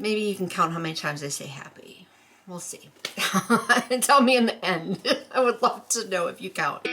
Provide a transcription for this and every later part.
Maybe you can count how many times I say happy. We'll see. Tell me in the end. I would love to know if you count.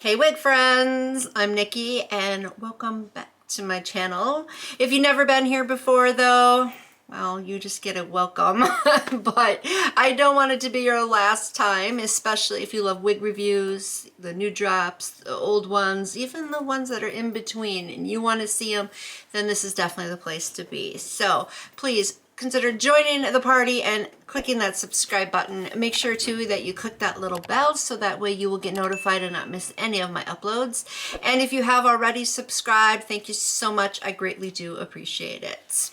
Hey wig friends, I'm Nikki and welcome back to my channel. If you've never been here before though, well, you just get a welcome, but I don't want it to be your last time, especially if you love wig reviews, the new drops, the old ones, even the ones that are in between and you want to see them, then this is definitely the place to be. So please consider joining the party and clicking that subscribe button. Make sure too that you click that little bell so that way you will get notified and not miss any of my uploads. And if you have already subscribed, thank you so much. I greatly do appreciate it.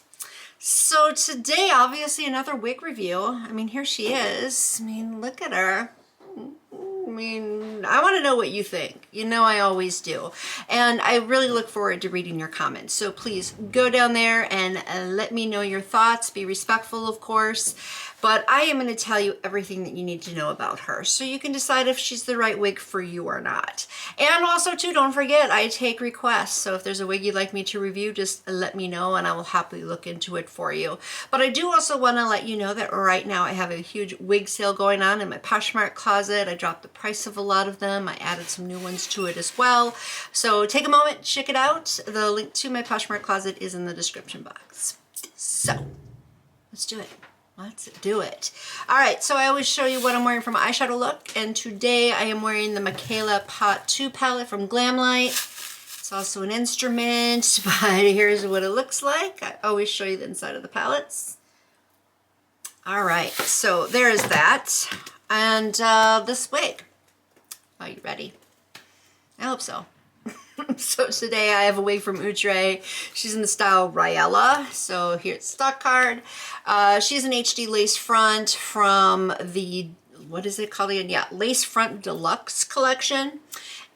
So today, obviously another wig review. I mean, here she is. I mean, look at her. I mean, I want to know what you think. You know I always do. And I really look forward to reading your comments. So please go down there and let me know your thoughts. Be respectful, of course. But I am going to tell you everything that you need to know about her so you can decide if she's the right wig for you or not. And also too, don't forget, I take requests. So if there's a wig you'd like me to review, just let me know and I will happily look into it for you. But I do also want to let you know that right now I have a huge wig sale going on in my Poshmark closet. I dropped the price of a lot of them. I added some new ones to it as well. So take a moment, check it out. The link to my Poshmark closet is in the description box. So let's do it. Let's do it. All right, so I always show you what I'm wearing from my eyeshadow look, and today I am wearing the MOCHA Pot 2 palette from Glamlight. It's also an instrument, but here's what it looks like. I always show you the inside of the palettes. All right, so there's that. And this wig. Are you ready? I hope so. So today I have a wig from OUTRE. She's in the style Ryella. So here's the stock card. She's an HD lace front from the, what is it called again? Yeah, Lace Front Deluxe collection.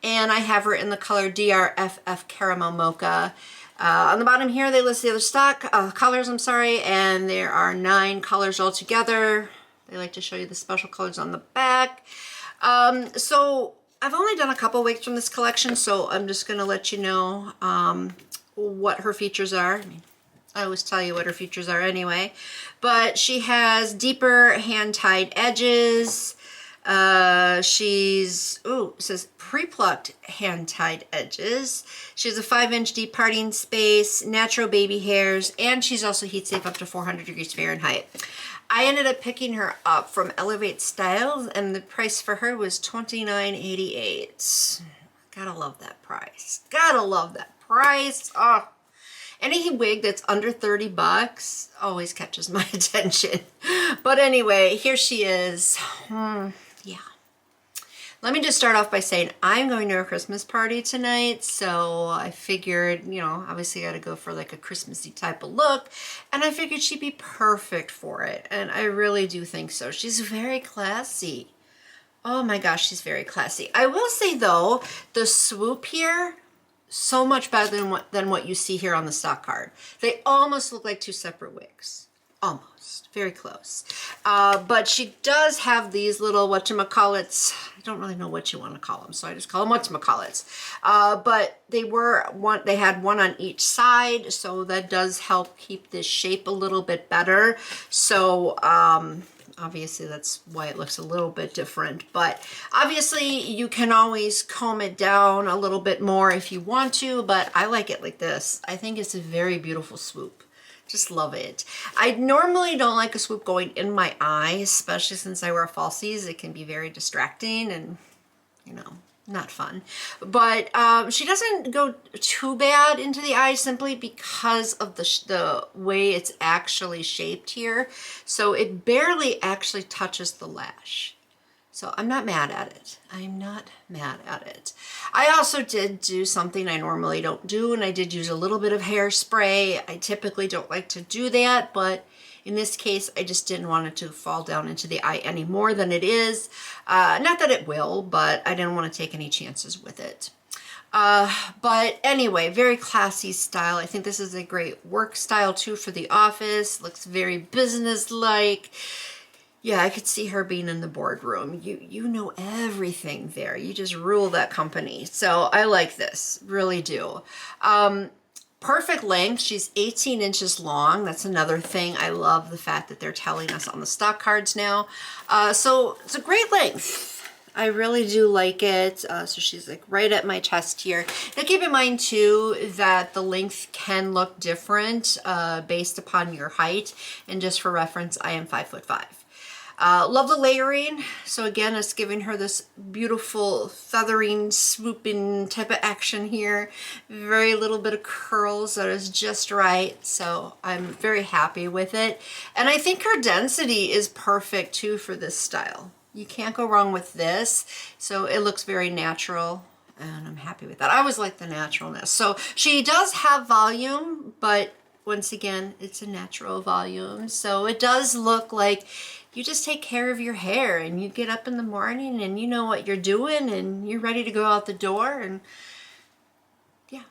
And I have her in the color DRFF Caramel Mocha. On the bottom here they list the other stock colors, I'm sorry, and there are 9 colors altogether. They like to show you the special colors on the back. So I've only done a couple wigs from this collection, so I'm just going to let you know what her features are. I mean, I always tell you what her features are anyway. But she has deeper hand-tied edges. It says pre-plucked hand-tied edges. She has a 5-inch deep parting space, natural baby hairs, and she's also heat safe up to 400 degrees Fahrenheit. I ended up picking her up from elevatestyles, and the price for her was $29.88. Gotta love that price. Gotta love that price. Oh, any wig that's under 30 bucks always catches my attention. But anyway, here she is. Yeah. Let me just start off by saying I'm going to a Christmas party tonight, so I figured, you know, obviously I got to go for like a Christmassy type of look, and I figured she'd be perfect for it, and I really do think so. She's very classy. Oh my gosh, she's very classy. I will say though, the swoop here, so much better than what you see here on the stock card. They almost look like 2 separate wigs. Almost. Very close. But she does have these little whatchamacallits. I don't really know what you want to call them, so I just call them whatchamacallits. But they had one on each side, so that does help keep this shape a little bit better. So obviously that's why it looks a little bit different, but obviously you can always comb it down a little bit more if you want to, but I like it like this. I think it's a very beautiful swoop. Just love it. I normally don't like a swoop going in my eye, especially since I wear falsies. It can be very distracting and, you know, not fun. But she doesn't go too bad into the eye simply because of the way it's actually shaped here. So it barely actually touches the lash. So I'm not mad at it. I'm not mad at it. I also did do something I normally don't do, and I did use a little bit of hairspray. I typically don't like to do that, but in this case, I just didn't want it to fall down into the eye any more than it is. Not that it will, but I didn't want to take any chances with it. But anyway, very classy style. I think this is a great work style too for the office. Looks very business-like. Yeah, I could see her being in the boardroom. You know everything there. You just rule that company. So I like this, really do. Perfect length. She's 18 inches long. That's another thing. I love the fact that they're telling us on the stock cards now. So it's a great length. I really do like it. So she's like right at my chest here. Now keep in mind too that the length can look different based upon your height. And just for reference, I am 5'5". Love the layering. So again, it's giving her this beautiful feathering, swooping type of action here. Very little bit of curls that is just right. So I'm very happy with it. And I think her density is perfect too for this style. You can't go wrong with this. So it looks very natural. And I'm happy with that. I always like the naturalness. So she does have volume, but once again, it's a natural volume. So it does look like you just take care of your hair and you get up in the morning and you know what you're doing and you're ready to go out the door and yeah.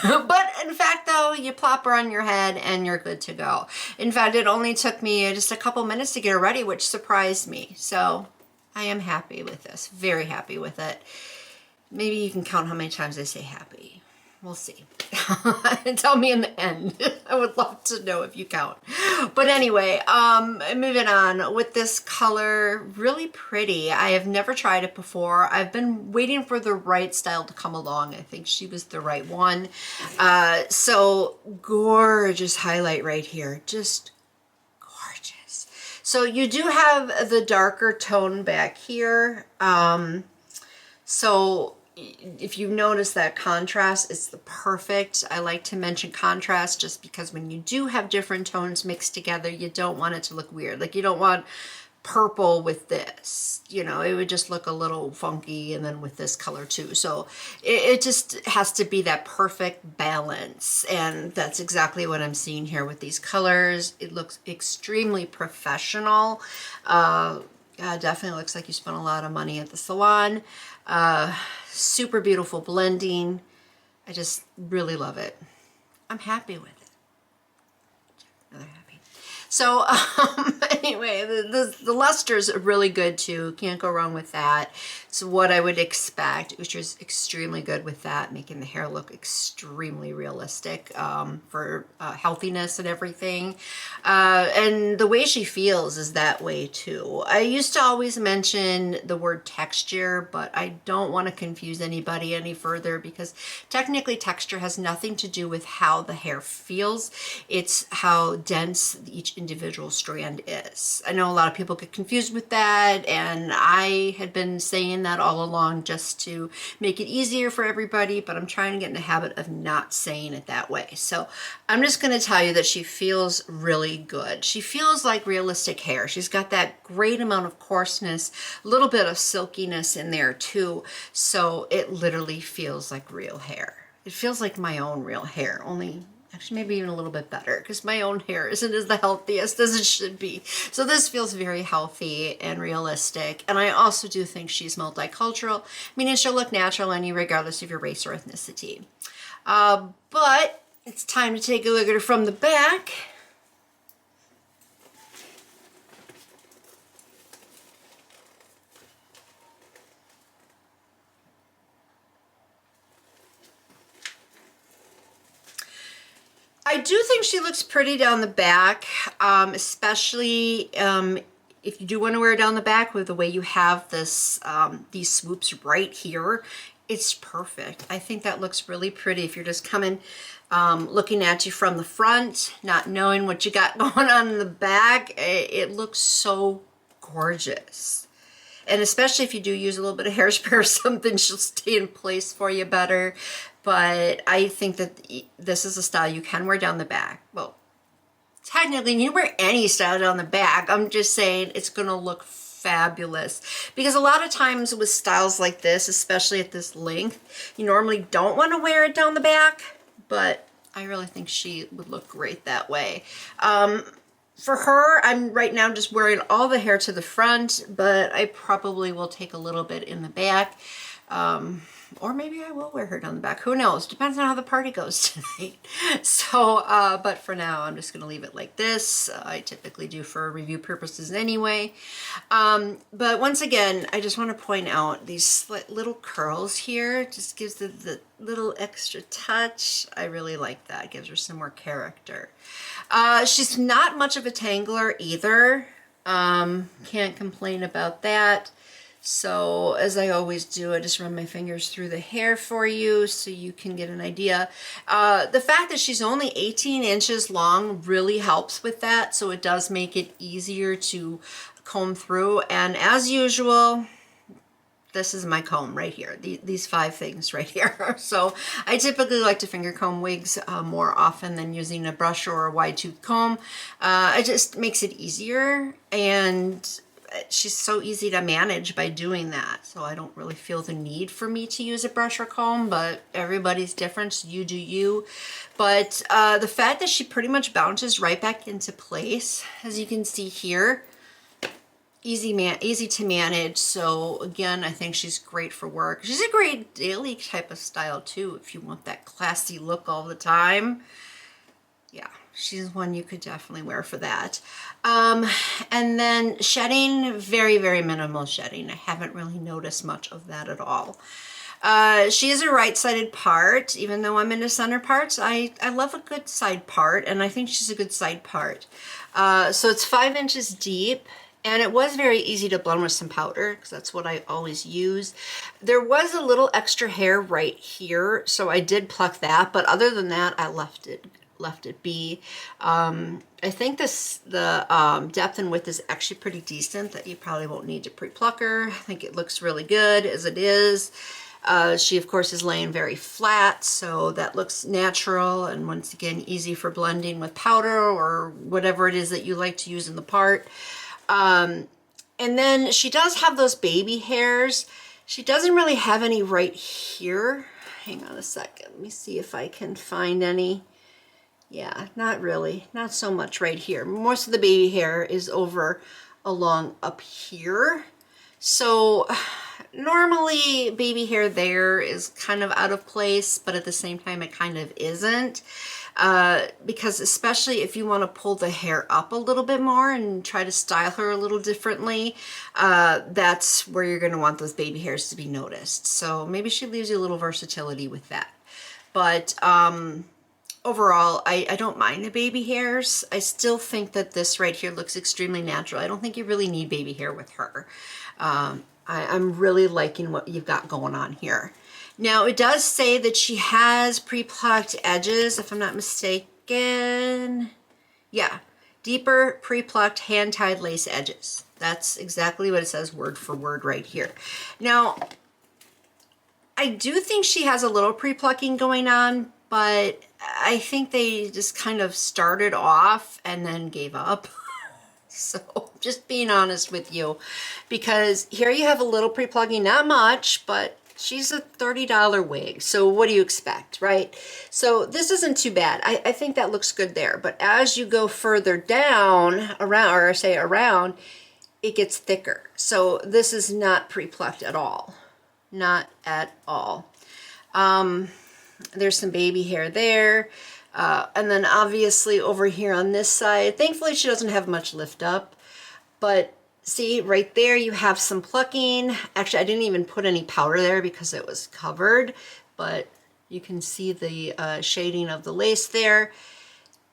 But in fact though, you plop her on your head and you're good to go. In fact, it only took me just a couple minutes to get her ready, which surprised me. So I am happy with this, very happy with it. Maybe you can count how many times I say happy. We'll see. Tell me in the end. I would love to know if you count. But anyway, moving on with this color, really pretty. I have never tried it before. I've been waiting for the right style to come along. I think she was the right one. So gorgeous highlight right here. Just gorgeous. So you do have the darker tone back here. So if you notice that contrast, it's the perfect. I like to mention contrast just because when you do have different tones mixed together, you don't want it to look weird. Like you don't want purple with this, you know, it would just look a little funky, and then with this color too. So it just has to be that perfect balance, and that's exactly what I'm seeing here with these colors. It looks extremely professional. Yeah, definitely looks like you spent a lot of money at the salon. Super beautiful blending. I just really love it. I'm happy with it. Another happy. So anyway, the luster's really good too. Can't go wrong with that. It's what I would expect, which is extremely good with that, making the hair look extremely realistic for healthiness and everything. And the way she feels is that way too. I used to always mention the word texture, but I don't want to confuse anybody any further because technically texture has nothing to do with how the hair feels. It's how dense each individual strand is. I know a lot of people get confused with that, and I had been saying that all along just to make it easier for everybody, but I'm trying to get in the habit of not saying it that way. So I'm just going to tell you that she feels really good. She feels like realistic hair. She's got that great amount of coarseness, a little bit of silkiness in there too. So it literally feels like real hair. It feels like my own real hair, only actually maybe even a little bit better because my own hair isn't as the healthiest as it should be. So this feels very healthy and realistic. And I also do think she's multicultural, meaning she'll look natural on you regardless of your race or ethnicity. But it's time to take a look at her from the back. I do think she looks pretty down the back, especially if you do want to wear it down the back with the way you have this these swoops right here. It's perfect. I think that looks really pretty if you're just coming looking at you from the front, not knowing what you got going on in the back, it looks so gorgeous. And especially if you do use a little bit of hairspray or something, she'll stay in place for you better. But I think that this is a style you can wear down the back. Well, technically you can wear any style down the back. I'm just saying it's gonna look fabulous, because a lot of times with styles like this, especially at this length, you normally don't want to wear it down the back, but I really think she would look great that way. For her, I'm right now just wearing all the hair to the front, but I probably will take a little bit in the back. Or maybe I will wear her down the back. Who knows? Depends on how the party goes tonight. So, but for now, I'm just going to leave it like this. I typically do for review purposes anyway. But once again, I just want to point out these little curls here. Just gives the little extra touch. I really like that. It gives her some more character. She's not much of a tangler either. Can't complain about that. So as I always do, I just run my fingers through the hair for you so you can get an idea. The fact that she's only 18 inches long really helps with that. So it does make it easier to comb through. And as usual, this is my comb right here, these 5 things right here. So I typically like to finger comb wigs more often than using a brush or a wide tooth comb. It just makes it easier, and she's so easy to manage by doing that. So I don't really feel the need for me to use a brush or comb, but everybody's different, so you do you. But the fact that she pretty much bounces right back into place, as you can see here, easy to manage. So again, I think she's great for work. She's a great daily type of style too, if you want that classy look all the time. Yeah, she's one you could definitely wear for that. And then shedding, very, very minimal shedding. I haven't really noticed much of that at all. She is a right-sided part. Even though I'm into center parts, I love a good side part, and I think she's a good side part. So it's 5 inches deep. And it was very easy to blend with some powder, because that's what I always use. There was a little extra hair right here, so I did pluck that. But other than that, I left it be. I think the depth and width is actually pretty decent, that you probably won't need to pre-pluck her. I think it looks really good as it is. She of course is laying very flat, so that looks natural, and once again easy for blending with powder or whatever it is that you like to use in the part. And then she does have those baby hairs. She doesn't really have any right here. Hang on a second. Let me see if I can find any. Yeah, not really. Not so much right here. Most of the baby hair is over along up here. So normally baby hair there is kind of out of place, but at the same time it kind of isn't. Because especially if you want to pull the hair up a little bit more and try to style her a little differently, that's where you're going to want those baby hairs to be noticed. So maybe she leaves you a little versatility with that. But overall, I don't mind the baby hairs. I still think that this right here looks extremely natural. I don't think you really need baby hair with her. I'm really liking what you've got going on here. Now, it does say that she has pre-plucked edges, if I'm not mistaken. Yeah, deeper pre-plucked hand-tied lace edges. That's exactly what it says word for word right here. Now, I do think she has a little pre-plucking going on, but I think they just kind of started off and then gave up. So just being honest with you, because here you have a little pre-plugging, not much, but she's a $30 wig. So what do you expect, right? So this isn't too bad. I think that looks good there. But as you go further down around, or say around, it gets thicker. So this is not pre-plucked at all. Not at all. There's some baby hair there. And then obviously over here on this side, thankfully she doesn't have much lift up, but see right there you have some plucking. Actually, I didn't even put any powder there because it was covered, but you can see the shading of the lace there.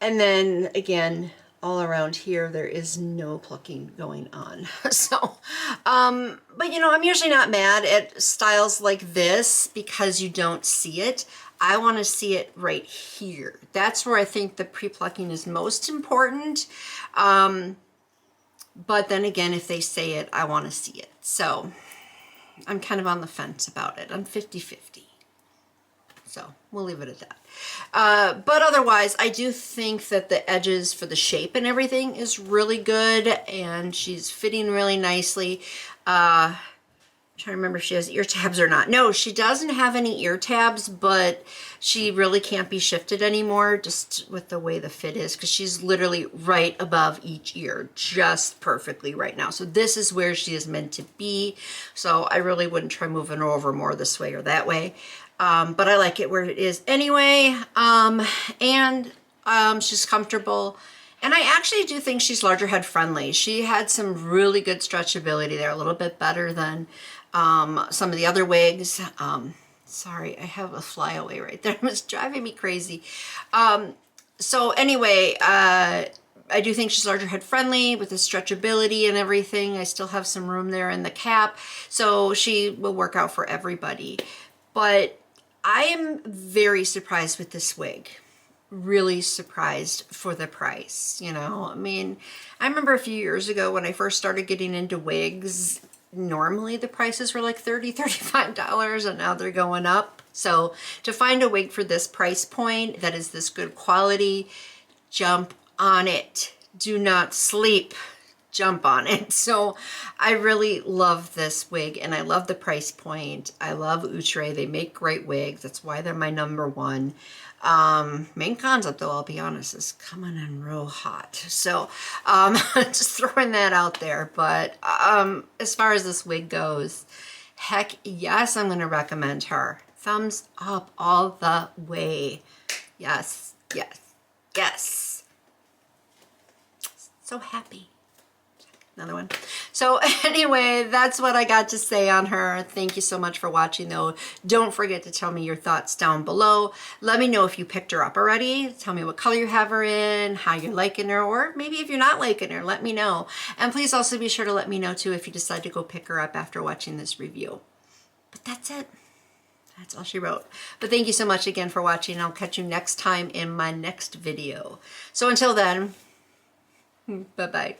And then again, all around here, there is no plucking going on. So, but you know, I'm usually not mad at styles like this because you don't see it. I want to see it right here. That's where I think the pre-plucking is most important. But then again, if they say it, I want to see it. So I'm kind of on the fence about it. I'm 50-50. So we'll leave it at that. But otherwise, I do think that the edges for the shape and everything is really good, and she's fitting really nicely. I'm trying to remember if she has ear tabs or not. No, she doesn't have any ear tabs, but she really can't be shifted anymore just with the way the fit is, because she's literally right above each ear, just perfectly right now. So this is where she is meant to be. So I really wouldn't try moving her over more this way or that way. But I like it where it is anyway. She's comfortable. And I actually do think she's larger head friendly. She had some really good stretchability there, a little bit better than some of the other wigs. Sorry, I have a flyaway right there. It was driving me crazy. So anyway, I do think she's larger head friendly with the stretchability and everything. I still have some room there in the cap, so she will work out for everybody. But I am very surprised with this wig. Really surprised for the price, you know. I mean, I remember a few years ago when I first started getting into wigs, normally the prices were like $30, $35, and now they're going up. So to find a wig for this price point that is this good quality, jump on it. Do not sleep. Jump on it. So I really love this wig, and I love the price point. I love Outre. They make great wigs. That's why they're my number one. Main concept, though, I'll be honest, is coming in real hot. So just throwing that out there. But as far as this wig goes, heck yes, I'm going to recommend her. Thumbs up all the way. Yes, yes, yes. So happy. Another one. So anyway, that's what I got to say on her. Thank you so much for watching, though. Don't forget to tell me your thoughts down below. Let me know if you picked her up already. Tell me what color you have her in, how you're liking her, or maybe if you're not liking her, let me know. And please also be sure to let me know too if you decide to go pick her up after watching this review. But that's it. That's all she wrote. But thank you so much again for watching. I'll catch you next time in my next video. So until then, bye-bye.